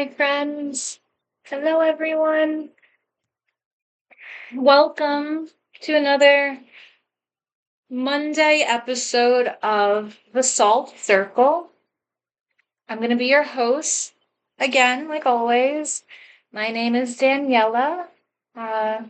my friends. Hello, everyone. Welcome to another Monday episode of The Salt Circle. I'm going to be your host again, like always. My name is Daniela. Hi.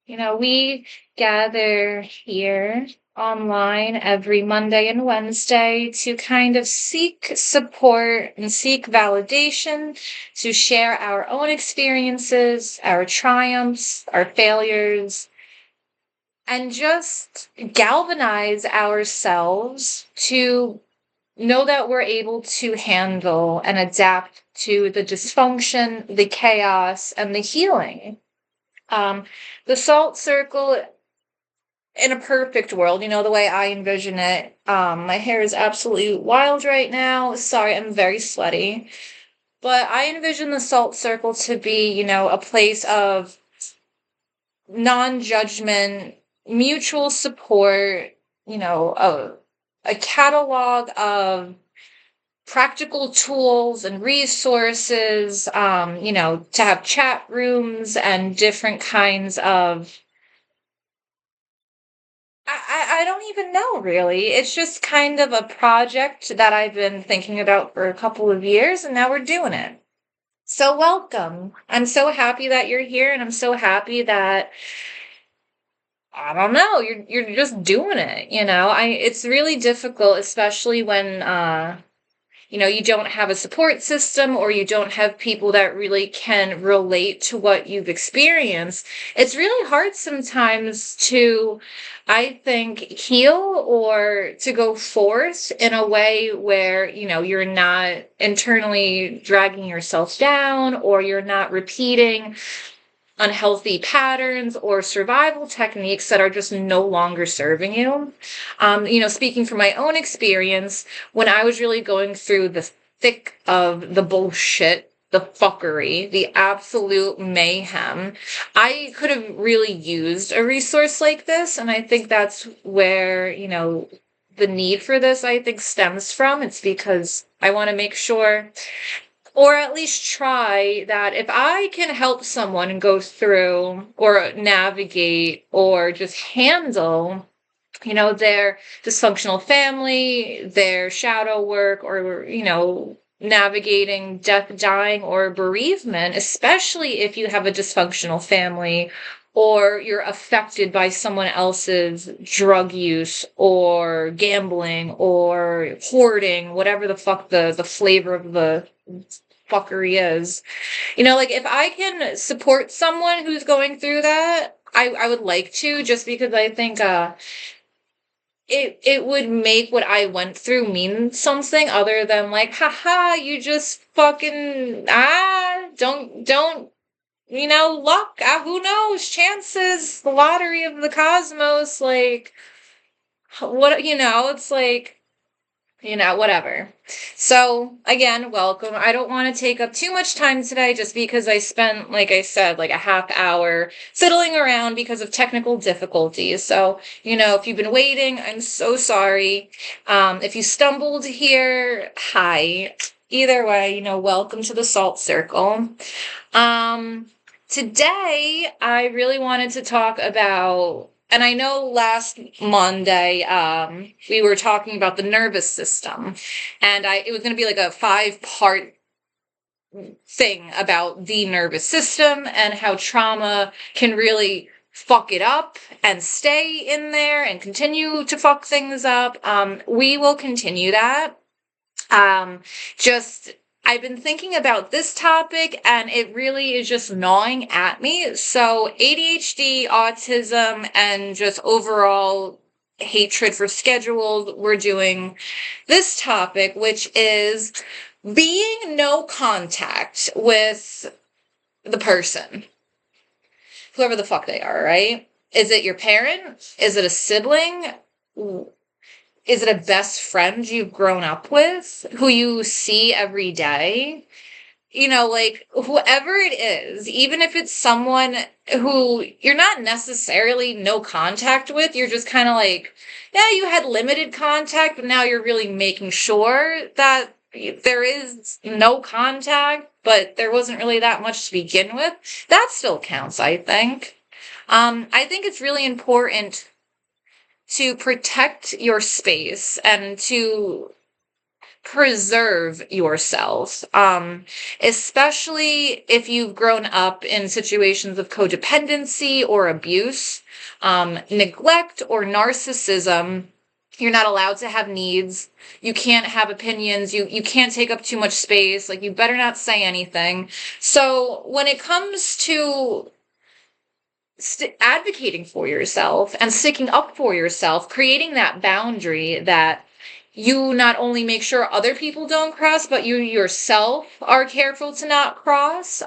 We gather here online every Monday and Wednesday to kind of seek support and seek validation, to share our own experiences, our triumphs, our failures, and just galvanize ourselves to know that we're able to handle and adapt to the dysfunction, the chaos, and the healing. The salt circle in a perfect world, the way I envision it. My hair is absolutely wild right now. Sorry, I'm very sweaty. But I envision the salt circle to be, a place of non-judgment, mutual support, a catalog of practical tools and resources, to have chat rooms and different kinds of I don't even know really. It's just kind of a project that I've been thinking about for a couple of years, and now we're doing it. So welcome. I'm so happy that you're here, and I'm so happy that I don't know, you're just doing it. It's really difficult, especially when you don't have a support system or you don't have people that really can relate to what you've experienced. It's really hard sometimes to, I think, heal or to go forth in a way where, you're not internally dragging yourself down or you're not repeating unhealthy patterns or survival techniques that are just no longer serving you. Speaking from my own experience, when I was really going through the thick of the bullshit, the fuckery, the absolute mayhem, I could have really used a resource like this. And I think that's where, the need for this, I think, stems from. It's because I want to make sure, or at least try that if I can help someone go through or navigate or just handle, their dysfunctional family, their shadow work, or, navigating death, dying, or bereavement, especially if you have a dysfunctional family or you're affected by someone else's drug use or gambling or hoarding, whatever the fuck the flavor of the fuckery is. If I can support someone who's going through that, I would like to, just because I think it would make what I went through mean something other than like, haha, you just fucking don't luck, who knows, chances, the lottery of the cosmos, like what, it's like, whatever. So again, welcome. I don't want to take up too much time today just because I spent, like I said, like a half hour fiddling around because of technical difficulties. So, if you've been waiting, I'm so sorry. If you stumbled here, hi. Either way, welcome to the Salt Circle. Today I really wanted to talk about, and I know last Monday, we were talking about the nervous system, and it was going to be like a 5-part thing about the nervous system and how trauma can really fuck it up and stay in there and continue to fuck things up. We will continue that. I've been thinking about this topic and it really is just gnawing at me. So ADHD, autism, and just overall hatred for scheduled, we're doing this topic, which is being no contact with the person, whoever the fuck they are, right? Is it your parent? Is it a sibling? Is it a best friend you've grown up with, who you see every day? Like whoever it is, even if it's someone who you're not necessarily no contact with, you're just kind of like, yeah, you had limited contact, but now you're really making sure that there is no contact, but there wasn't really that much to begin with, that still counts, I think. I think it's really important to protect your space and to preserve yourself, especially if you've grown up in situations of codependency or abuse, neglect or narcissism. You're not allowed to have needs. You can't have opinions. You can't take up too much space. Like, you better not say anything. So when it comes to advocating for yourself and sticking up for yourself, creating that boundary that you not only make sure other people don't cross, but you yourself are careful to not cross.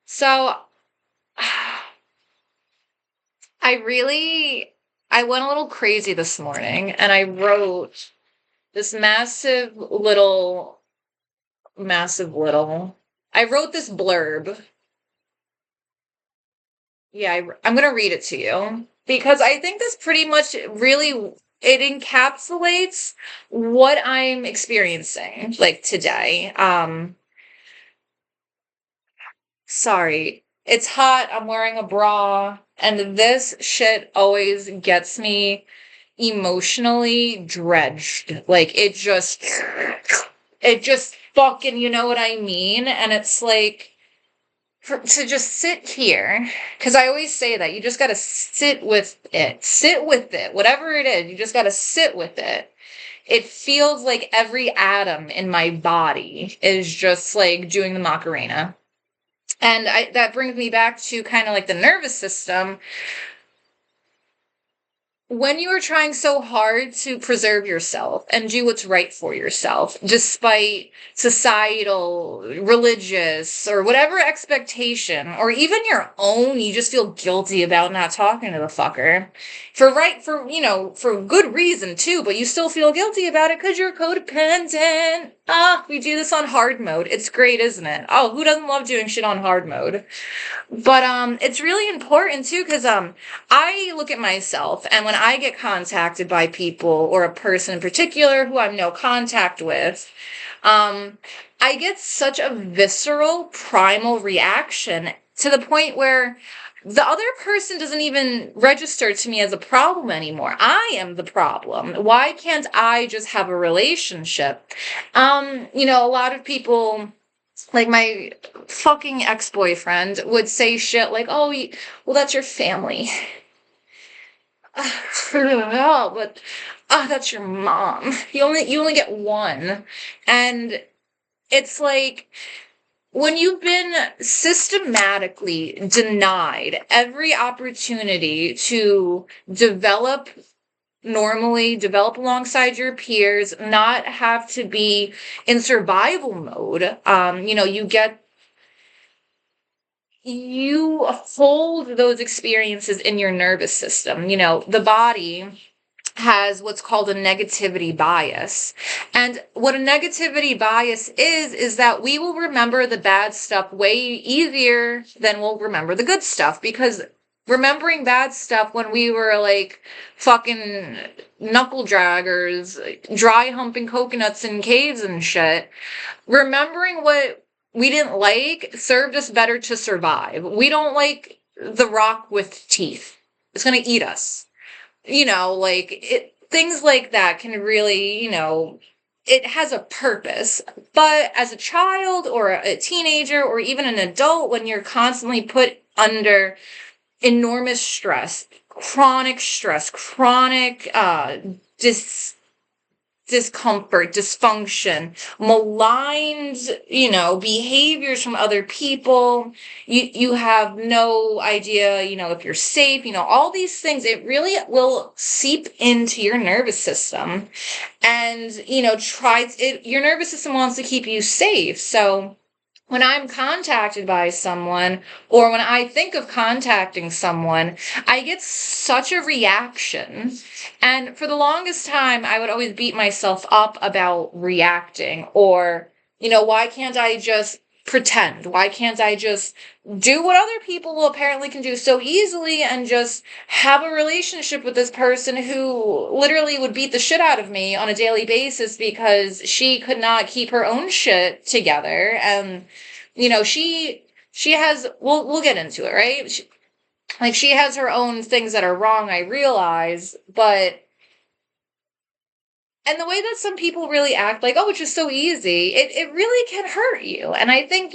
So I went a little crazy this morning and I wrote this massive little, I wrote this blurb. Yeah, I'm going to read it to you because I think this pretty much really, it encapsulates what I'm experiencing like today. Sorry. It's hot. I'm wearing a bra, and this shit always gets me emotionally dredged. Like, it just fucking, you know what I mean? And it's like, to just sit here, because I always say that you just got to sit with it, whatever it is, you just got to sit with it. It feels like every atom in my body is just like doing the Macarena. And that brings me back to kind of like the nervous system. When you are trying so hard to preserve yourself and do what's right for yourself, despite societal, religious, or whatever expectation, or even your own, you just feel guilty about not talking to the fucker. For good reason too, but you still feel guilty about it because you're codependent. We do this on hard mode. It's great, isn't it? Oh, who doesn't love doing shit on hard mode? But it's really important too, because I look at myself, and when I get contacted by people or a person in particular who I'm no contact with, I get such a visceral, primal reaction to the point where the other person doesn't even register to me as a problem anymore. I am the problem. Why can't I just have a relationship? A lot of people, like my fucking ex-boyfriend, would say shit like, oh, well, that's your family. But that's your mom. You only get one. And it's like, when you've been systematically denied every opportunity to develop normally, develop alongside your peers, not have to be in survival mode, you hold those experiences in your nervous system. The body has what's called a negativity bias. And what a negativity bias is that we will remember the bad stuff way easier than we'll remember the good stuff, because remembering bad stuff when we were like fucking knuckle draggers, dry humping coconuts in caves and shit, remembering what we didn't like served us better to survive. We don't like the rock with teeth. It's going to eat us. Things like that can really, it has a purpose. But as a child or a teenager or even an adult, when you're constantly put under enormous stress, chronic discomfort, dysfunction, maligned, behaviors from other people. You have no idea, if you're safe, all these things, it really will seep into your nervous system. And, your nervous system wants to keep you safe. So when I'm contacted by someone, or when I think of contacting someone, I get such a reaction. And for the longest time, I would always beat myself up about reacting, or, why can't I just pretend? Why can't I just do what other people apparently can do so easily and just have a relationship with this person who literally would beat the shit out of me on a daily basis because she could not keep her own shit together? And, she has, we'll get into it, right? She has her own things that are wrong, I realize, but and the way that some people really act like, oh, it's just so easy, it really can hurt you. And I think,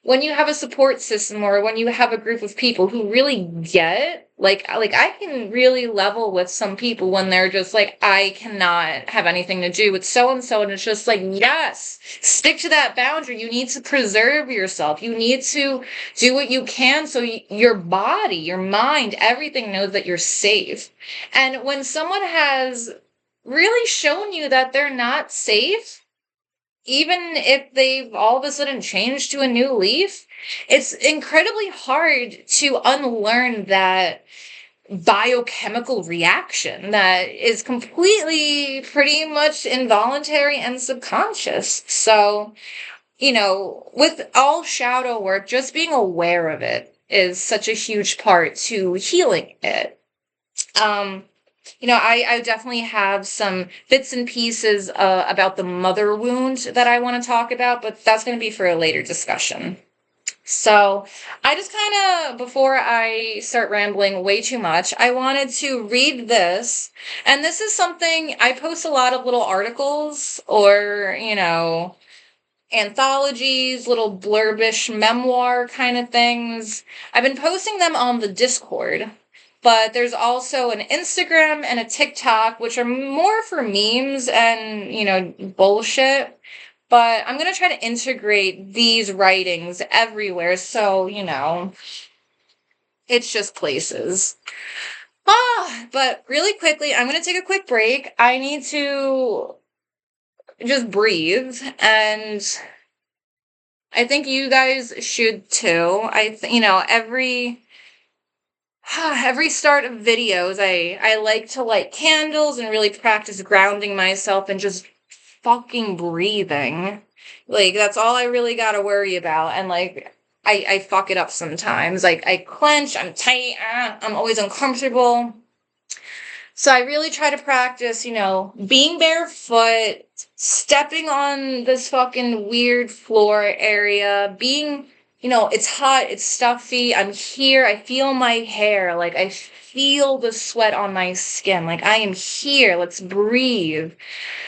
when you have a support system or when you have a group of people who really get, like I can really level with some people when they're just like, I cannot have anything to do with so-and-so. And it's just like, yes, stick to that boundary. You need to preserve yourself. You need to do what you can so your body, your mind, everything knows that you're safe. And when someone has really shown you that they're not safe, even if they've all of a sudden changed to a new leaf, it's incredibly hard to unlearn that biochemical reaction that is completely pretty much involuntary and subconscious. So, with all shadow work, just being aware of it is such a huge part to healing it. I definitely have some bits and pieces about the mother wound that I want to talk about, but that's going to be for a later discussion. So I just kind of, before I start rambling way too much, I wanted to read this. And this is something, I post a lot of little articles or, anthologies, little blurbish memoir kind of things. I've been posting them on the Discord. But there's also an Instagram and a TikTok, which are more for memes and, bullshit. But I'm going to try to integrate these writings everywhere. So, it's just places. But really quickly, I'm going to take a quick break. I need to just breathe. And I think you guys should too. Every start of videos, I like to light candles and really practice grounding myself and just fucking breathing. Like, that's all I really gotta worry about. And, I fuck it up sometimes. Like, I clench, I'm tight, I'm always uncomfortable. So I really try to practice, being barefoot, stepping on this fucking weird floor area, being... it's hot, it's stuffy, I'm here, I feel my hair, I feel the sweat on my skin, I am here, let's breathe.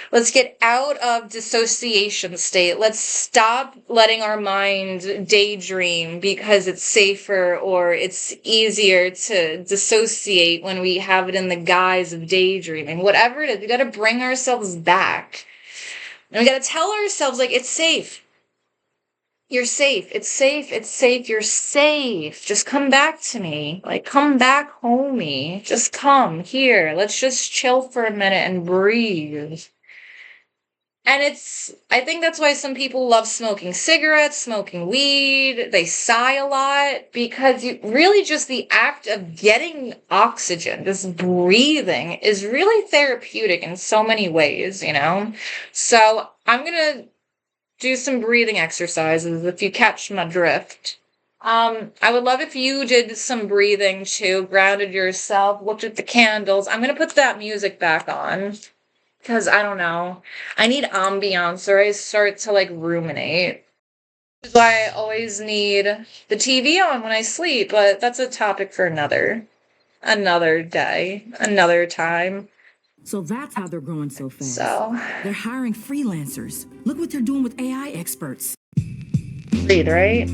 Let's get out of dissociation state. Let's stop letting our mind daydream because it's safer or it's easier to dissociate when we have it in the guise of daydreaming. Whatever it is, we got to bring ourselves back. And we got to tell ourselves, it's safe. You're safe. It's safe. It's safe. You're safe. Just come back to me. Come back, homie. Just come here. Let's just chill for a minute and breathe. And I think that's why some people love smoking cigarettes, smoking weed. They sigh a lot because really just the act of getting oxygen, just breathing, is really therapeutic in so many ways, So I'm going to do some breathing exercises if you catch my drift. I would love if you did some breathing too, grounded yourself, looked at the candles. I'm going to put that music back on because I don't know. I need ambiance or I start to ruminate. Which is why I always need the TV on when I sleep, but that's a topic for another day, another time. So that's how they're growing so fast. They're hiring freelancers. Look what they're doing with AI experts. Breathe, right?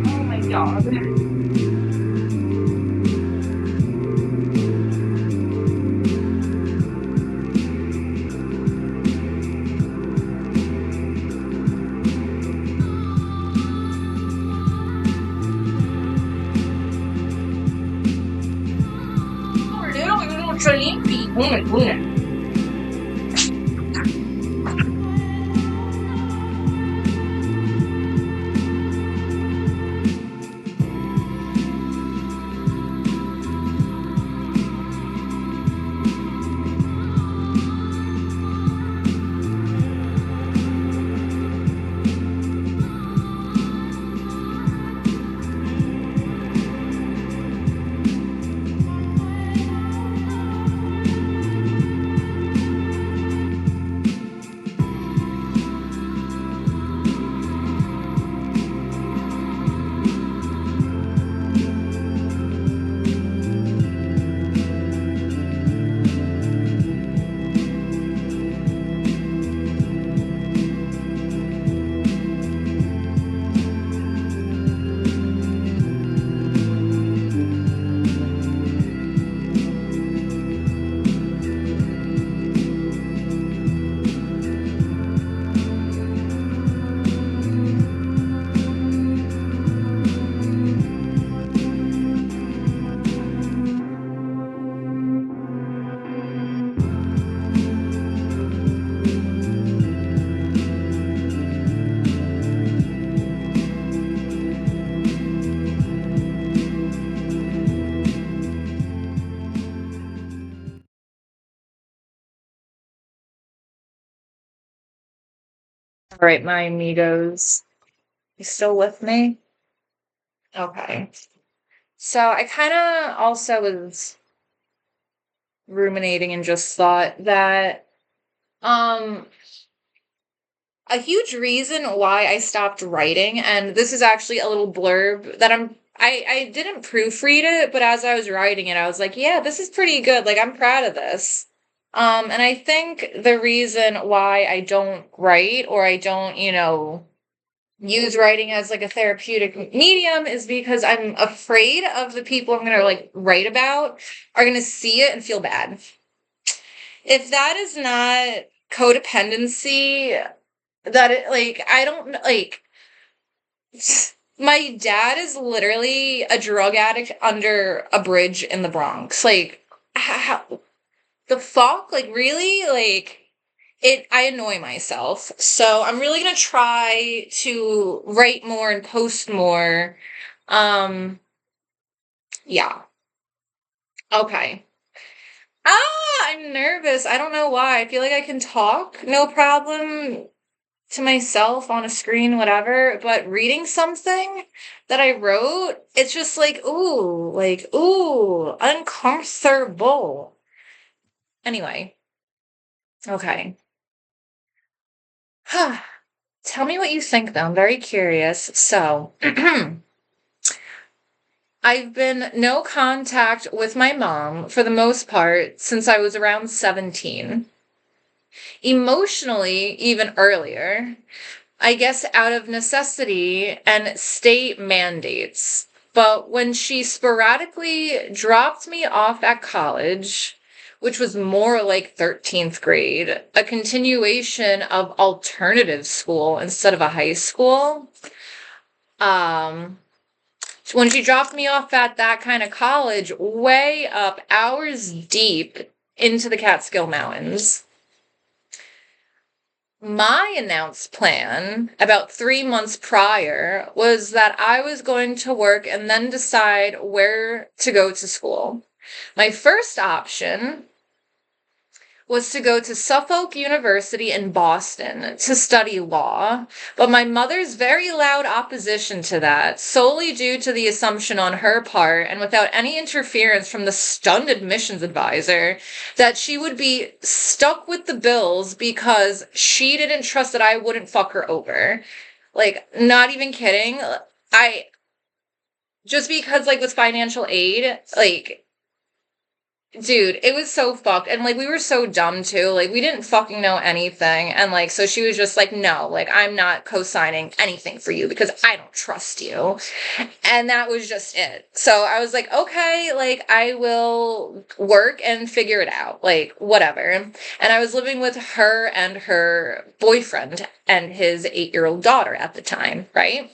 Oh my God. Limpy. All right, my amigos. You still with me? Okay. So I kind of also was ruminating and just thought that um a huge reason why I stopped writing, and this is actually a little blurb that I didn't proofread it, but as I was writing it, I was like, yeah, this is pretty good. Like, I'm proud of this. And I think the reason why I don't write, or I don't, use writing as like a therapeutic medium, is because I'm afraid of the people I'm gonna like write about are gonna see it and feel bad. If that is not codependency, that it, like, I don't like, my dad is literally a drug addict under a bridge in the Bronx. Like, how the fuck? Like, really? Like, I annoy myself. So I'm really gonna try to write more and post more. Um, yeah. Okay. I'm nervous. I don't know why. I feel like I can talk, no problem, to myself on a screen, whatever, but reading something that I wrote, it's just like, ooh, uncomfortable. Anyway, okay. Tell me what you think, though. I'm very curious. So, I've been no contact with my mom for the most part since I was around 17. Emotionally, even earlier. I guess out of necessity and state mandates. But when she sporadically dropped me off at college, which was more like 13th grade, a continuation of alternative school instead of a high school, um, when she dropped me off at that kind of college, way up, hours deep into the Catskill Mountains, my announced plan about 3 months prior was that I was going to work and then decide where to go to school. My first option was to go to Suffolk University in Boston to study law, but my mother's very loud opposition to that, solely due to the assumption on her part, and without any interference from the stunned admissions advisor, that she would be stuck with the bills because she didn't trust that I wouldn't fuck her over. Like, not even kidding. I just because, like, with financial aid, like, dude, it was so fucked. And like, we were so dumb too. Like, we didn't fucking know anything. And like, so she was just like, no, like, I'm not co-signing anything for you because I don't trust you. And that was just it. So I was like, okay, like, I will work and figure it out. Like, whatever. And I was living with her and her boyfriend and his 8-year-old daughter at the time, right?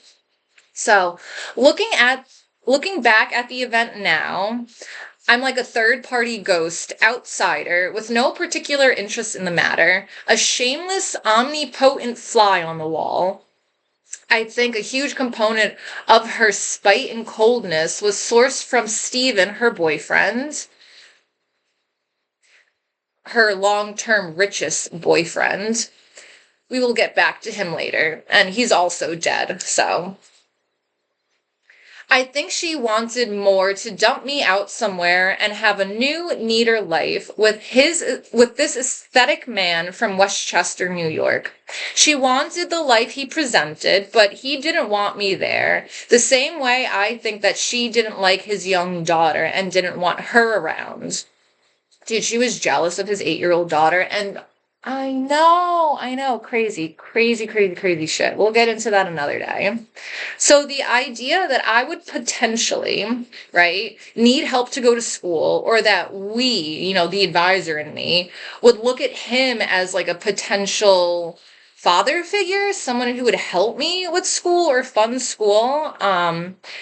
So looking back at the event now, I'm like a third-party ghost, outsider, with no particular interest in the matter, a shameless, omnipotent fly on the wall. I think a huge component of her spite and coldness was sourced from Steven, her boyfriend, her long-term richest boyfriend. We will get back to him later, and he's also dead, so... I think she wanted more to dump me out somewhere and have a new, neater life with this aesthetic man from Westchester, New York. She wanted the life he presented, but he didn't want me there. The same way I think that she didn't like his young daughter and didn't want her around. Dude, she was jealous of his 8-year-old daughter, and I know, crazy shit. We'll get into that another day. So the idea that I would potentially, right, need help to go to school, or that we, the advisor and me, would look at him as like a potential father figure, someone who would help me with school or fund school,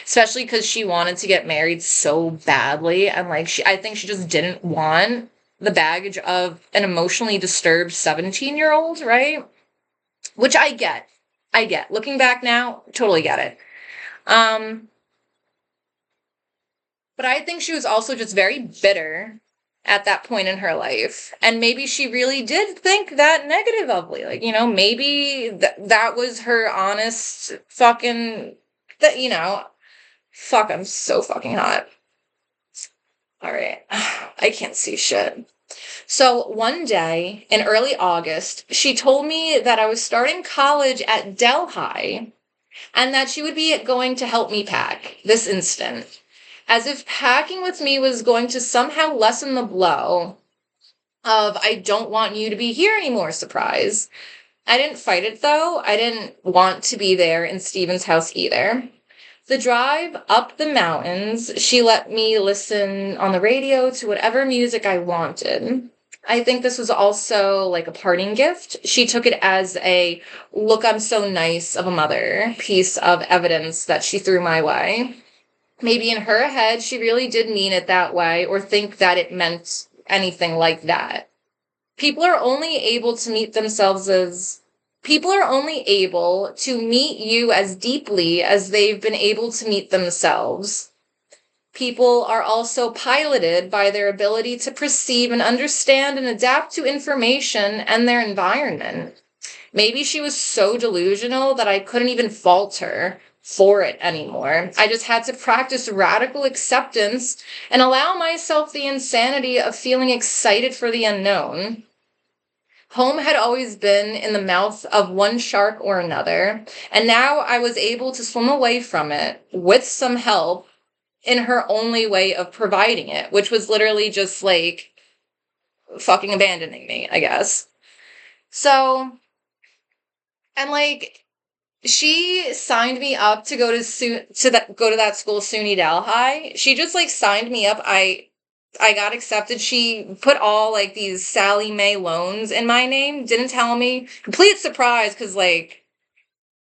especially because she wanted to get married so badly, and like I think she just didn't want the baggage of an emotionally disturbed 17-year-old, right? Which I get. Looking back now, totally get it. But I think she was also just very bitter at that point in her life. And maybe she really did think that negatively. Like, you know, maybe that was her honest fucking, that, you know, fuck, I'm so fucking hot. All right. I can't see shit. So one day in early August, she told me that I was starting college at Delhi and that she would be going to help me pack this instant, as if packing with me was going to somehow lessen the blow of "I don't want you to be here anymore" surprise. I didn't fight it though. I didn't want to be there in Steven's house either. The drive up the mountains, she let me listen on the radio to whatever music I wanted. I think this was also like a parting gift. She took it as a "look, I'm so nice" of a mother piece of evidence that she threw my way. Maybe in her head, she really did mean it that way or think that it meant anything like that. People are only able to meet themselves as People are only able to meet you as deeply as they've been able to meet themselves. People are also piloted by their ability to perceive and understand and adapt to information and their environment. Maybe she was so delusional that I couldn't even fault her for it anymore. I just had to practice radical acceptance and allow myself the insanity of feeling excited for the unknown. Home had always been in the mouth of one shark or another, and now I was able to swim away from it with some help in her only way of providing it, which was literally just like fucking abandoning me, I guess. So, and like, she signed me up to go to that school, SUNY Delhi. She just like signed me up. I got accepted. She put all like these Sally Mae loans in my name. Didn't tell me. Complete surprise, because like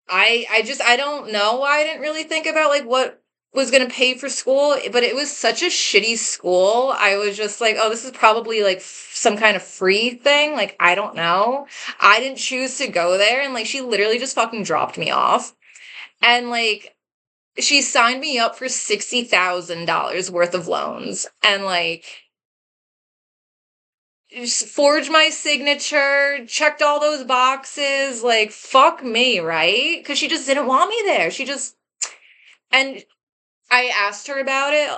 I don't know why I didn't really think about like what was gonna pay for school, but it was such a shitty school. I was just like, oh, this is probably like some kind of free thing. Like, I don't know. I didn't choose to go there, and like she literally just fucking dropped me off. And like she signed me up for $60,000 worth of loans, and like forged my signature, checked all those boxes. Like, fuck me, right? Because she just didn't want me there. And I asked her about it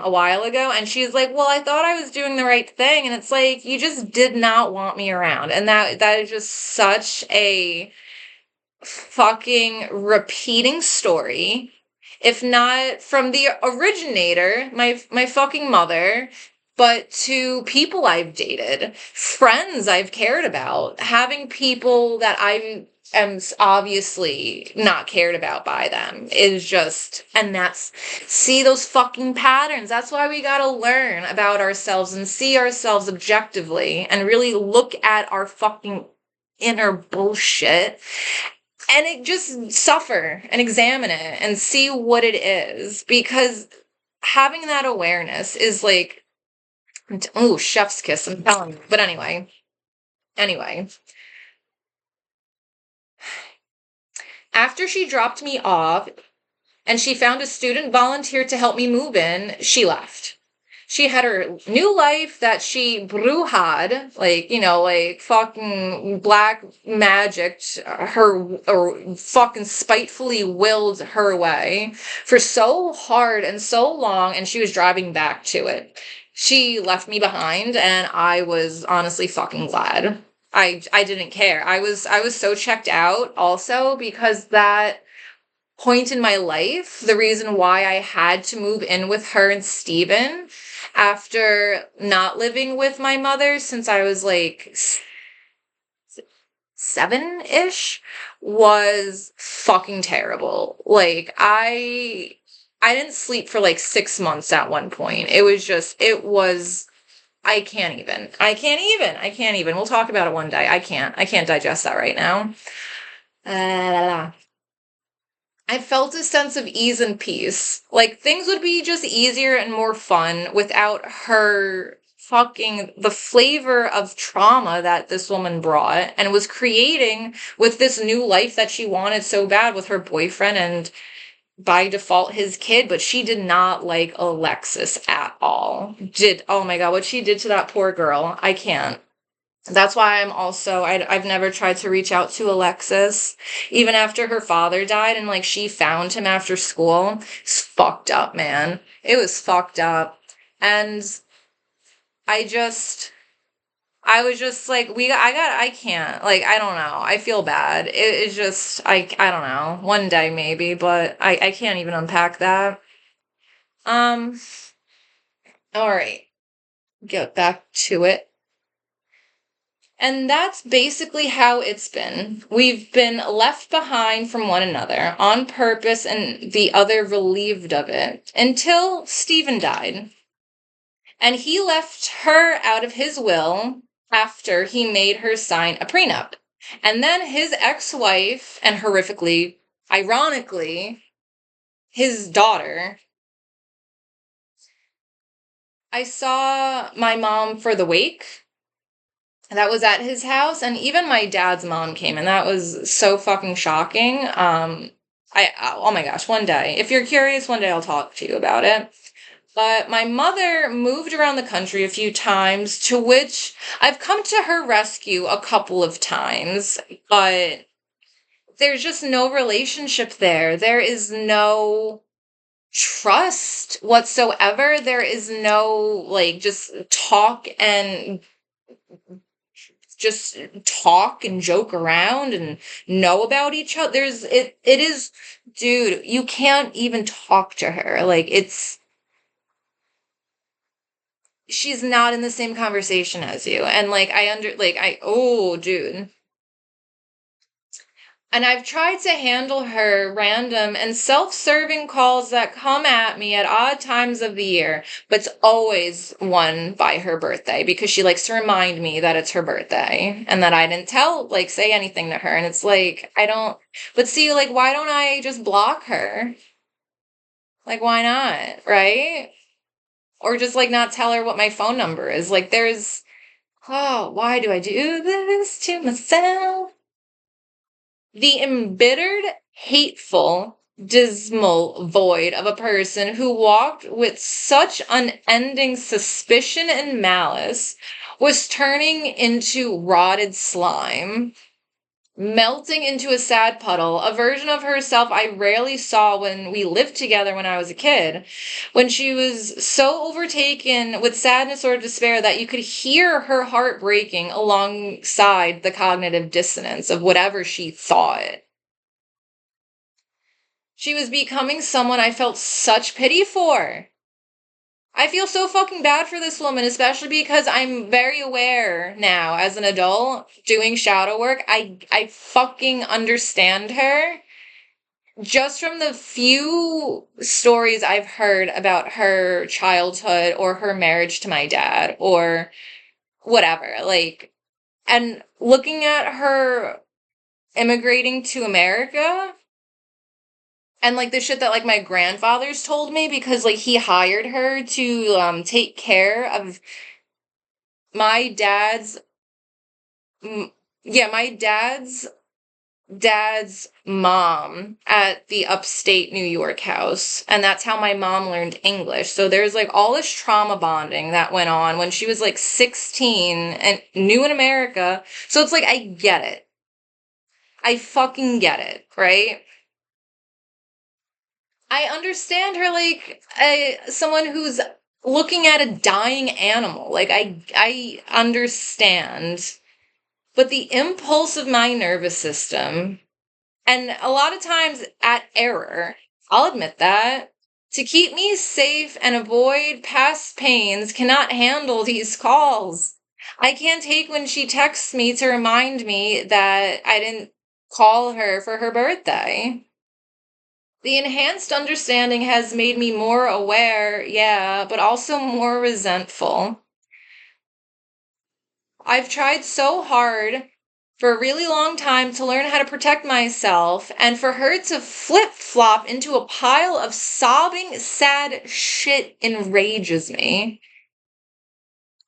a while ago, and she's like, well, I thought I was doing the right thing. And it's like, you just did not want me around. And that is just such a fucking repeating story, if not from the originator, my fucking mother, but to people I've dated, friends I've cared about, having people that I am obviously not cared about by them is just, and see those fucking patterns. That's why we gotta learn about ourselves and see ourselves objectively and really look at our fucking inner bullshit and it just suffer and examine it and see what it is, because having that awareness is like, oh, chef's kiss, I'm telling you. But anyway, after she dropped me off and she found a student volunteer to help me move in, she left. She had her new life that she bruhad, like, you know, like fucking black magicked her, or fucking spitefully willed her way for so hard and so long, and she was driving back to it. She left me behind, and I was honestly fucking glad. I didn't care. I was so checked out also, because that point in my life, the reason why I had to move in with her and Steven after not living with my mother since I was like 7-ish, was fucking terrible. Like, I didn't sleep for like 6 months at one point. I can't even. We'll talk about it one day. I can't digest that right now. I felt a sense of ease and peace. Like, things would be just easier and more fun without her fucking the flavor of trauma that this woman brought and was creating with this new life that she wanted so bad with her boyfriend and by default his kid, but she did not like Alexis at all. Oh my God, what she did to that poor girl, I can't. That's why I've never tried to reach out to Alexis, even after her father died and like she found him after school. It's fucked up, man. It was fucked up. And I was just like, I can't, like, I don't know. I feel bad. It's just, I don't know. One day maybe, but I can't even unpack that. All right. Get back to it. And that's basically how it's been. We've been left behind from one another on purpose and the other relieved of it until Stephen died. And he left her out of his will after he made her sign a prenup. And then his ex-wife, and horrifically, ironically, his daughter. I saw my mom for the wake. That was at his house, and even my dad's mom came, and that was so fucking shocking. Oh my gosh, one day, if you're curious, one day I'll talk to you about it. But my mother moved around the country a few times, to which I've come to her rescue a couple of times, but there's just no relationship there. There is no trust whatsoever. There is no, like, just talk and joke around and know about each other. It is, dude, you can't even talk to her. Like, she's not in the same conversation as you. And like, oh, dude. And I've tried to handle her random and self-serving calls that come at me at odd times of the year, but it's always one by her birthday because she likes to remind me that it's her birthday and that I didn't say anything to her. And it's like, but see, like, why don't I just block her? Like, why not? Right? Or just like not tell her what my phone number is. Like, why do I do this to myself? The embittered, hateful, dismal void of a person who walked with such unending suspicion and malice was turning into rotted slime, melting into a sad puddle, a version of herself I rarely saw when we lived together when I was a kid, when she was so overtaken with sadness or despair that you could hear her heart breaking alongside the cognitive dissonance of whatever she thought. She was becoming someone I felt such pity for. I feel so fucking bad for this woman, especially because I'm very aware now as an adult doing shadow work. I fucking understand her just from the few stories I've heard about her childhood or her marriage to my dad or whatever. Like, and looking at her immigrating to America and like the shit that like my grandfather's told me because like he hired her to take care of my dad's dad's mom at the upstate New York house, and that's how my mom learned English. So there's like all this trauma bonding that went on when she was like 16 and new in America. So it's like, I get it. I fucking get it, right? I understand her like someone who's looking at a dying animal. Like, I understand. But the impulse of my nervous system, and a lot of times at error, I'll admit that, to keep me safe and avoid past pains, cannot handle these calls. I can't take when she texts me to remind me that I didn't call her for her birthday. The enhanced understanding has made me more aware, yeah, but also more resentful. I've tried so hard for a really long time to learn how to protect myself, and for her to flip-flop into a pile of sobbing, sad shit enrages me.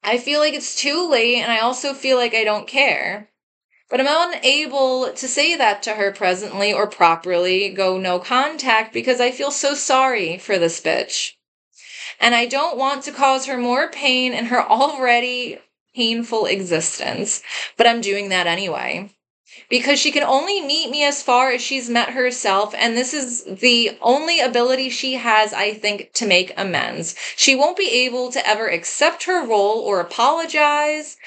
I feel like it's too late, and I also feel like I don't care. But I'm unable to say that to her presently or properly, go no contact, because I feel so sorry for this bitch. And I don't want to cause her more pain in her already painful existence. But I'm doing that anyway. Because she can only meet me as far as she's met herself, and this is the only ability she has, I think, to make amends. She won't be able to ever accept her role or apologize.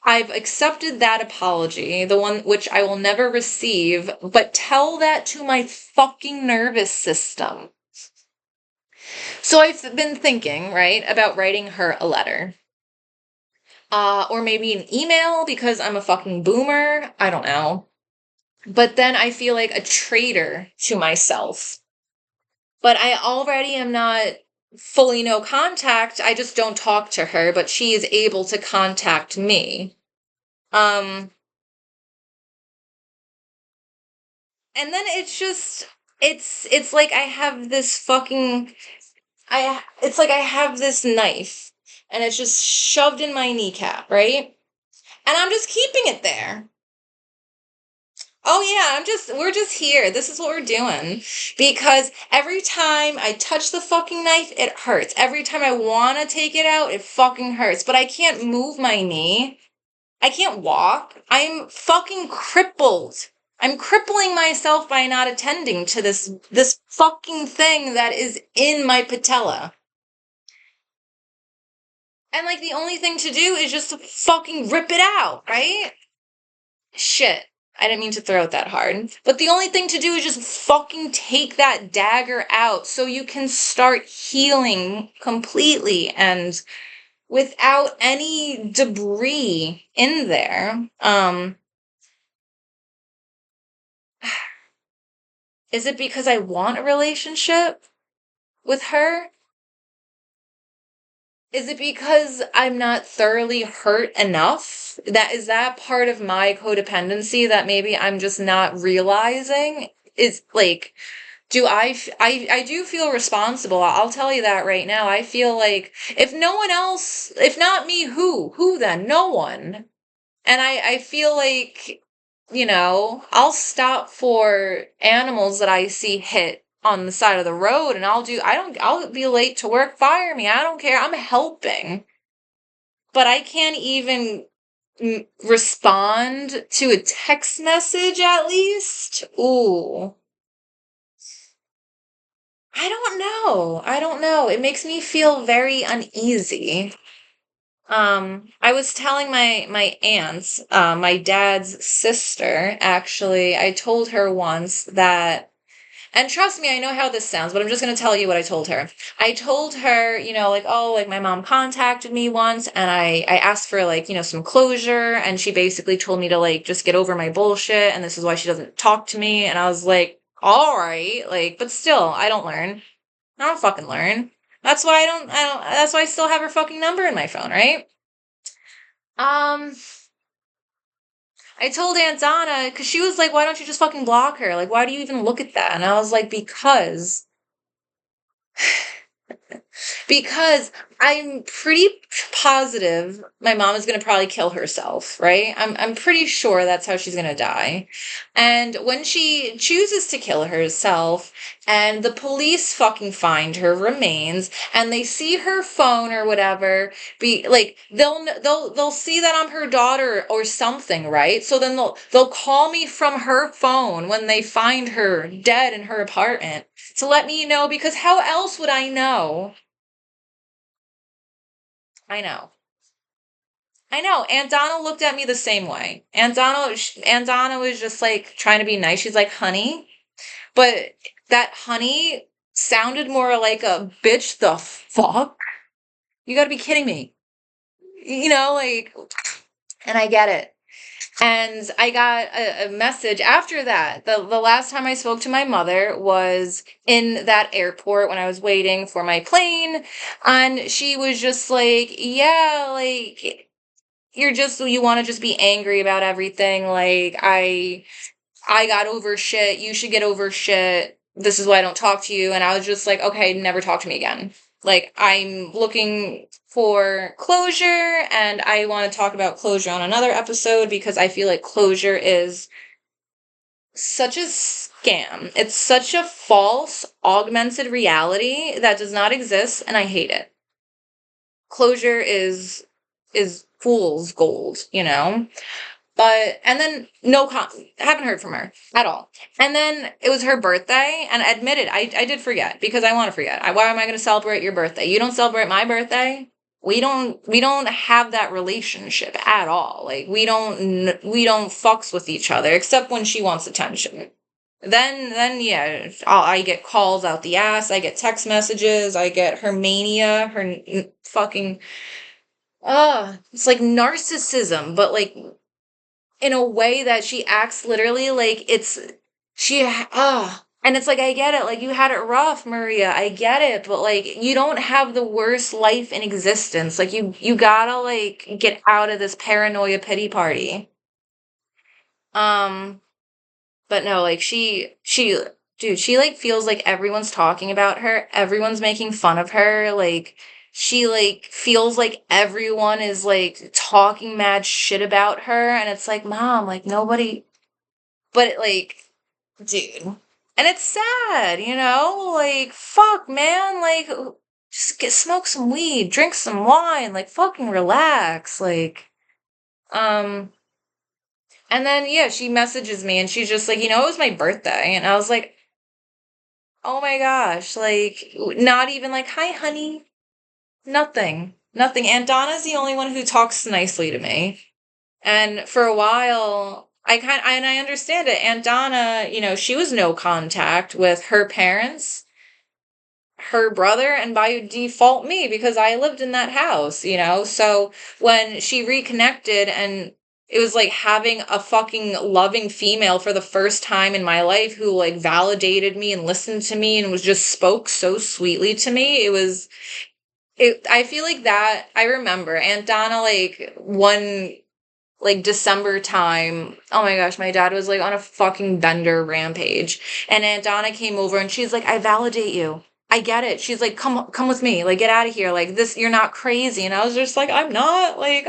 I've accepted that apology, the one which I will never receive, but tell that to my fucking nervous system. So I've been thinking, right, about writing her a letter. Or maybe an email because I'm a fucking boomer. I don't know. But then I feel like a traitor to myself. But I already am not fully no contact. I just don't talk to her, but she is able to contact me. And then it's like I have this fucking it's like I have this knife and it's just shoved in my kneecap, right? And I'm just keeping it there. Oh yeah, we're just here. This is what we're doing. Because every time I touch the fucking knife, it hurts. Every time I want to take it out, it fucking hurts. But I can't move my knee. I can't walk. I'm fucking crippled. I'm crippling myself by not attending to this fucking thing that is in my patella. And like the only thing to do is just to fucking rip it out, right? Shit. I didn't mean to throw it that hard. But the only thing to do is just fucking take that dagger out so you can start healing completely and without any debris in there. Is it because I want a relationship with her? Is it because I'm not thoroughly hurt enough? Is that part of my codependency that maybe I'm just not realizing? Is like, I do feel responsible. I'll tell you that right now. I feel like if no one else, if not me, who? Who then? No one. And I feel like, I'll stop for animals that I see hit on the side of the road and I'll be late to work, fire me. I don't care. I'm helping. But I can't even respond to a text message at least. Ooh. I don't know. It makes me feel very uneasy. I was telling my aunt, my dad's sister, actually, I told her once that, and trust me, I know how this sounds, but I'm just going to tell you what I told her. I told her, like, oh, like my mom contacted me once and I asked for like, some closure, and she basically told me to like just get over my bullshit and this is why she doesn't talk to me. And I was like, all right, like, but still, I don't learn. I don't fucking learn. That's why that's why I still have her fucking number in my phone, right? Um, I told Aunt Donna, because she was like, why don't you just fucking block her? Like, why do you even look at that? And I was like, because I'm pretty positive my mom is going to probably kill herself, right? I'm pretty sure that's how she's going to die. And when she chooses to kill herself and the police fucking find her remains and they see her phone or whatever, be like they'll see that I'm her daughter or something, right? So then they'll call me from her phone when they find her dead in her apartment to let me know, because how else would I know? I know. I know. Aunt Donna looked at me the same way. Aunt Donna was just like trying to be nice. She's like, honey. But that honey sounded more like a bitch the fuck. You gotta be kidding me. Like, and I get it. And I got a message after that. The last time I spoke to my mother was in that airport when I was waiting for my plane. And she was just like, yeah, like, you want to just be angry about everything. Like, I got over shit. You should get over shit. This is why I don't talk to you. And I was just like, okay, never talk to me again. Like, I'm looking for closure, and I want to talk about closure on another episode because I feel like closure is such a scam. It's such a false, augmented reality that does not exist, and I hate it. Closure is fool's gold, you know? But, and then haven't heard from her at all. And then it was her birthday, and admitted, I did forget because I want to forget. Why am I going to celebrate your birthday? You don't celebrate my birthday? We don't have that relationship at all. Like, we don't fucks with each other except when she wants attention. Then yeah, I get calls out the ass. I get text messages. I get her mania, her fucking, it's like narcissism, but like in a way that she acts literally like and it's like, I get it, like, you had it rough, Maria, I get it, but like, you don't have the worst life in existence. Like, you gotta like get out of this paranoia pity party. But no, like, dude, she like feels like everyone's talking about her, everyone's making fun of her, like, she like feels like everyone is like talking mad shit about her, and it's like, mom, like, nobody, but it, like, dude, and it's sad, you know, like, fuck, man, like, just smoke some weed, drink some wine, like, fucking relax, like, and then, yeah, she messages me and she's just like, it was my birthday. And I was like, oh my gosh, like, not even like, hi, honey. Nothing. Nothing. Aunt Donna's the only one who talks nicely to me. And for a while, and I understand it. Aunt Donna, she was no contact with her parents, her brother, and by default me, because I lived in that house, So when she reconnected, and it was like having a fucking loving female for the first time in my life who like validated me and listened to me and was just spoke so sweetly to me. I feel like that, I remember Aunt Donna, like, one like December time, oh my gosh, my dad was like on a fucking bender rampage, and Aunt Donna came over and she's like, I validate you. I get it. She's like, come with me. Like, get out of here. Like, this, you're not crazy. And I was just like, I'm not. Like,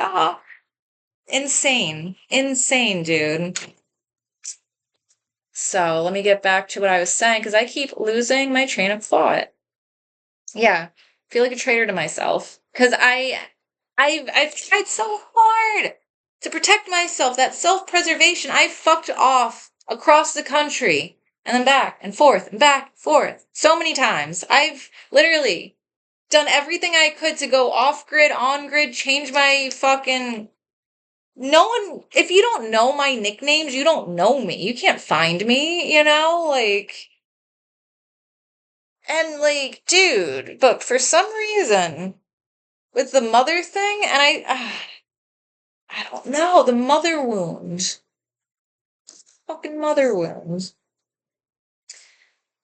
insane. Insane, dude. So let me get back to what I was saying, because I keep losing my train of thought. Yeah. I feel like a traitor to myself. Because I've tried so hard to protect myself, that self-preservation. I fucked off across the country and then back and forth and back and forth so many times. I've literally done everything I could to go off-grid, on-grid, change my fucking... No one, if you don't know my nicknames, you don't know me. You can't find me, like... And like, dude, but for some reason, with the mother thing, and I don't know, the mother wound. Fucking mother wound.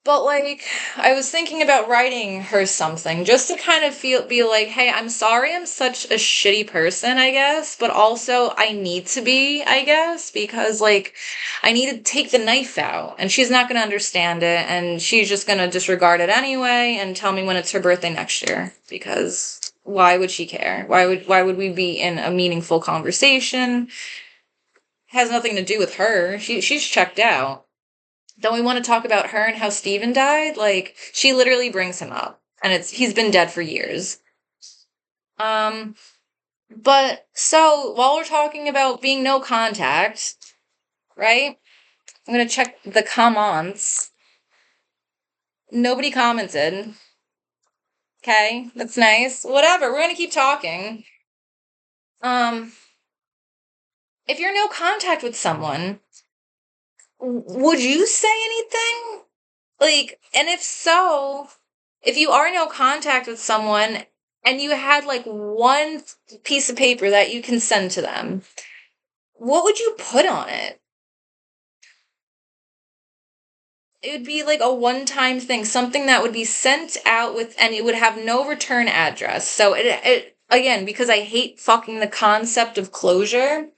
But like, I was thinking about writing her something just to kind of be like, hey, I'm sorry I'm such a shitty person, I guess, but also I need to be, I guess, because like, I need to take the knife out, and she's not going to understand it, and she's just going to disregard it anyway and tell me when it's her birthday next year, because why would she care? Why would we be in a meaningful conversation? Has nothing to do with her. She's checked out. Don't we want to talk about her and how Steven died? Like, she literally brings him up, and he's been dead for years. But so while we're talking about being no contact, right? I'm gonna check the comments. Nobody commented. Okay, that's nice. Whatever, we're gonna keep talking. If you're no contact with someone, would you say anything? Like, and if so, if you are no contact with someone and you had like one piece of paper that you can send to them, what would you put on it? It would be like a one-time thing, something that would be sent out with, and it would have no return address. So it again, because I hate fucking the concept of closure,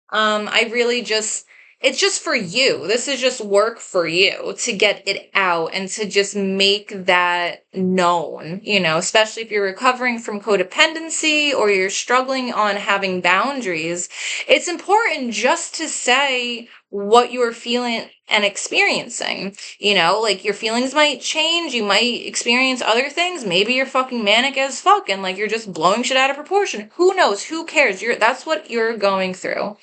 I really just, it's just for you. This is just work for you to get it out and to just make that known, especially if you're recovering from codependency or you're struggling on having boundaries. It's important just to say what you're feeling and experiencing. Like your feelings might change. You might experience other things. Maybe you're fucking manic as fuck and like you're just blowing shit out of proportion. Who knows? Who cares? That's what you're going through.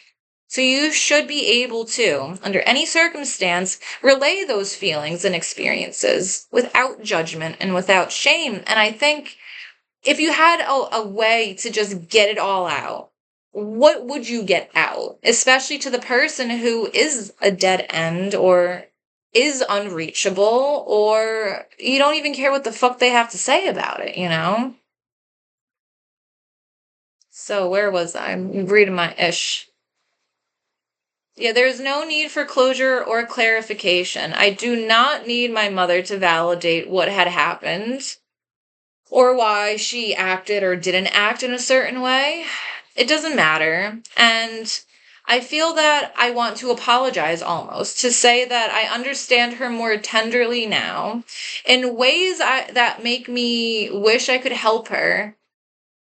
So you should be able to, under any circumstance, relay those feelings and experiences without judgment and without shame. And I think if you had a way to just get it all out, what would you get out? Especially to the person who is a dead end or is unreachable, or you don't even care what the fuck they have to say about it. So where was I? I'm reading my ish. Yeah, there's no need for closure or clarification. I do not need my mother to validate what had happened or why she acted or didn't act in a certain way. It doesn't matter. And I feel that I want to apologize almost, to say that I understand her more tenderly now in ways that make me wish I could help her.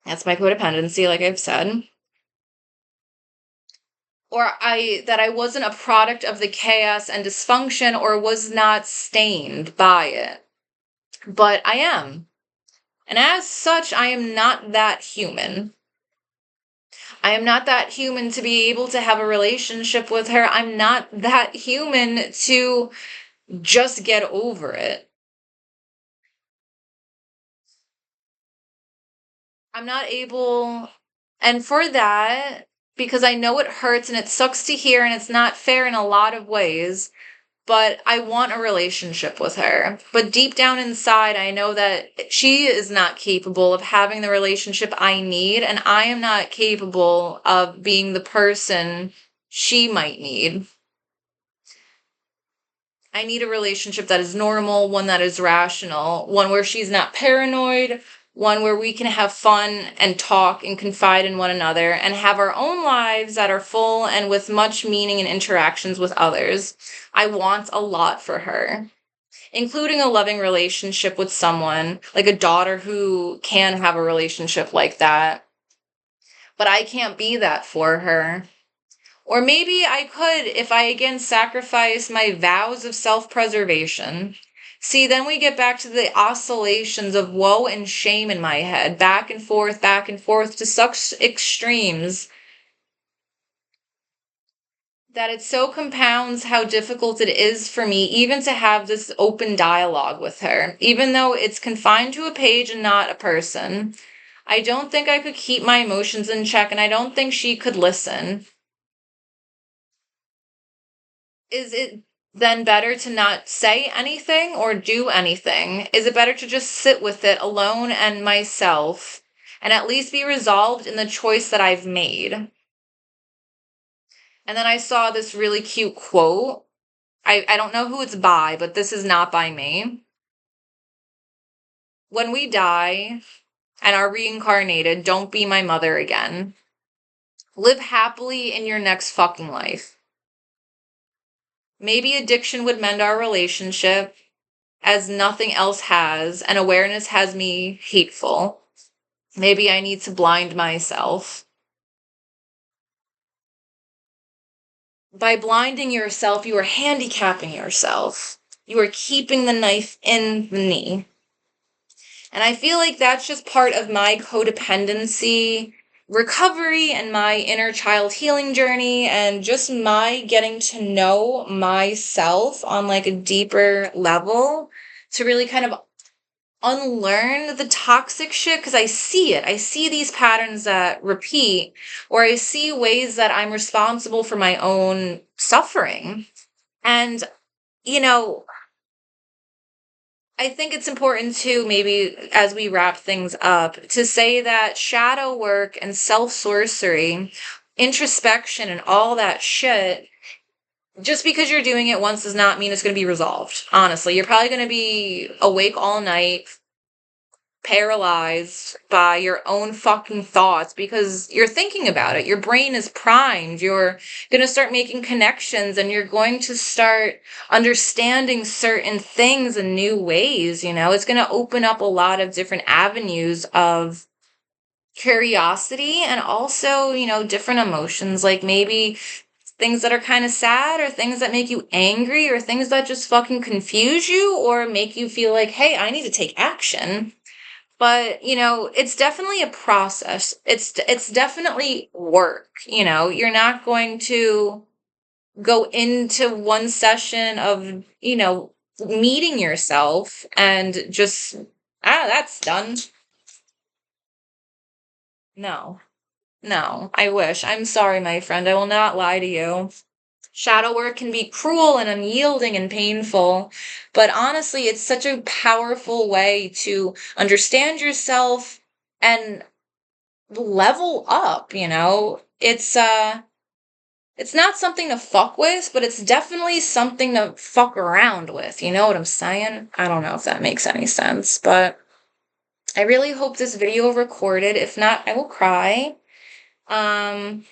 That's my codependency, like I've said. Or that I wasn't a product of the chaos and dysfunction or was not stained by it. But I am. And as such, I am not that human. I am not that human to be able to have a relationship with her. I'm not that human to just get over it. I'm not able, and for that, because I know it hurts and it sucks to hear and it's not fair in a lot of ways, but I want a relationship with her. But deep down inside, I know that she is not capable of having the relationship I need, and I am not capable of being the person she might need. I need a relationship that is normal, one that is rational, one where she's not paranoid, one where we can have fun and talk and confide in one another and have our own lives that are full and with much meaning and interactions with others. I want a lot for her, including a loving relationship with someone, like a daughter who can have a relationship like that. But I can't be that for her. Or maybe I could if I again sacrifice my vows of self-preservation. See, then we get back to the oscillations of woe and shame in my head, back and forth to such extremes that it so compounds how difficult it is for me even to have this open dialogue with her, even though it's confined to a page and not a person. I don't think I could keep my emotions in check, and I don't think she could listen. Is it then better to not say anything or do anything? Is it better to just sit with it alone and myself and at least be resolved in the choice that I've made? And then I saw this really cute quote. I don't know who it's by, but this is not by me. When we die and are reincarnated, don't be my mother again. Live happily in your next fucking life. Maybe addiction would mend our relationship, as nothing else has, and awareness has me hateful. Maybe I need to blind myself. By blinding yourself, you are handicapping yourself. You are keeping the knife in the knee. And I feel like that's just part of my codependency recovery and my inner child healing journey, and just my getting to know myself on like a deeper level to really kind of unlearn the toxic shit, because I see it. I see these patterns that repeat, or I see ways that I'm responsible for my own suffering. And, I think it's important too, maybe as we wrap things up, to say that shadow work and self-sorcery, introspection and all that shit, just because you're doing it once does not mean it's going to be resolved. Honestly, you're probably going to be awake all night, paralyzed by your own fucking thoughts because you're thinking about it. Your brain is primed. You're going to start making connections and you're going to start understanding certain things in new ways. It's going to open up a lot of different avenues of curiosity and also, different emotions, like maybe things that are kind of sad or things that make you angry or things that just fucking confuse you or make you feel like, hey, I need to take action. But, it's definitely a process. It's definitely work, You're not going to go into one session of, meeting yourself and just, that's done. No. No, I wish. I'm sorry, my friend. I will not lie to you. Shadow work can be cruel and unyielding and painful, but honestly, it's such a powerful way to understand yourself and level up, it's not something to fuck with, but it's definitely something to fuck around with. You know what I'm saying? I don't know if that makes any sense, but I really hope this video recorded. If not, I will cry. Um,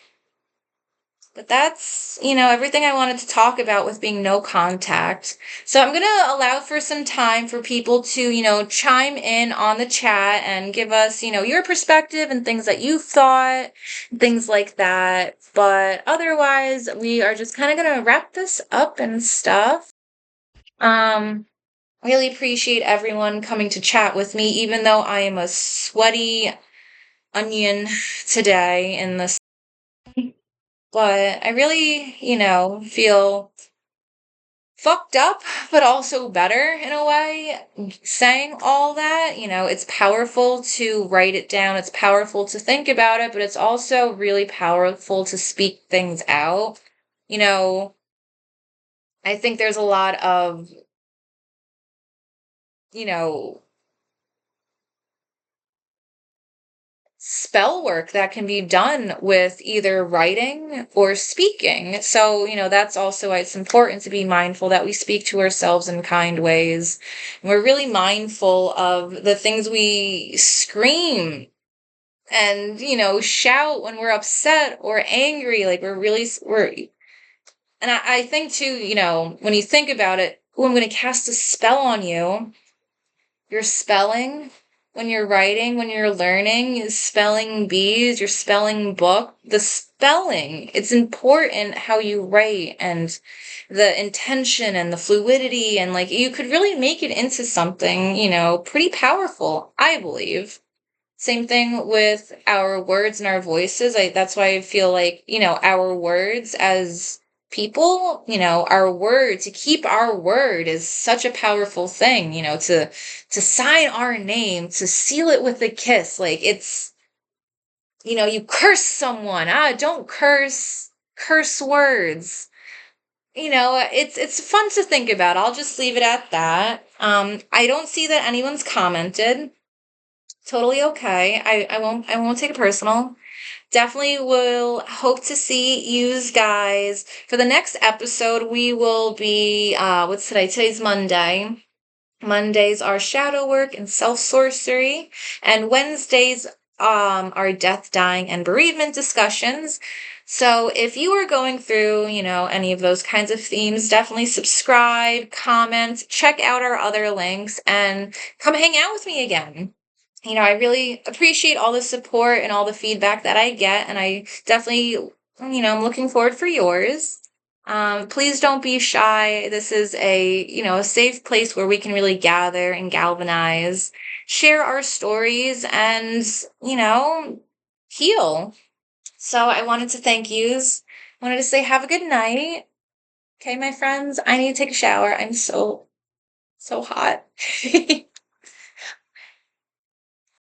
But that's, everything I wanted to talk about with being no contact. So I'm going to allow for some time for people to, chime in on the chat and give us, your perspective and things that you've thought, things like that. But otherwise, we are just kind of going to wrap this up and stuff. Really appreciate everyone coming to chat with me, even though I am a sweaty onion today in this. But I really, feel fucked up, but also better in a way. Saying all that, it's powerful to write it down, it's powerful to think about it, but it's also really powerful to speak things out. I think there's a lot of, you know, spell work that can be done with either writing or speaking. So, that's also why it's important to be mindful that we speak to ourselves in kind ways. And we're really mindful of the things we scream and, shout when we're upset or angry. Like and I think too, when you think about it, I'm going to cast a spell on you. You're spelling when you're writing, when you're learning, spelling bees, you're spelling book, the spelling, it's important how you write and the intention and the fluidity and like you could really make it into something, pretty powerful, I believe. Same thing with our words and our voices. That's why I feel like, our words as people, our word, to keep our word is such a powerful thing, to sign our name, to seal it with a kiss. Like it's, you curse someone. Don't curse words. It's fun to think about. I'll just leave it at that. I don't see that anyone's commented. Totally okay. I won't take it personal. Definitely will hope to see you guys for the next episode. We will be what's today? Today's Monday. Mondays are shadow work and self-sorcery, and Wednesdays are death, dying, and bereavement discussions. So if you are going through, any of those kinds of themes, definitely subscribe, comment, check out our other links, and come hang out with me again. I really appreciate all the support and all the feedback that I get, and I definitely, I'm looking forward for yours. Please don't be shy. This is a safe place where we can really gather and galvanize, share our stories, and, heal. So I wanted to thank yous. I wanted to say have a good night. Okay, my friends, I need to take a shower. I'm so hot.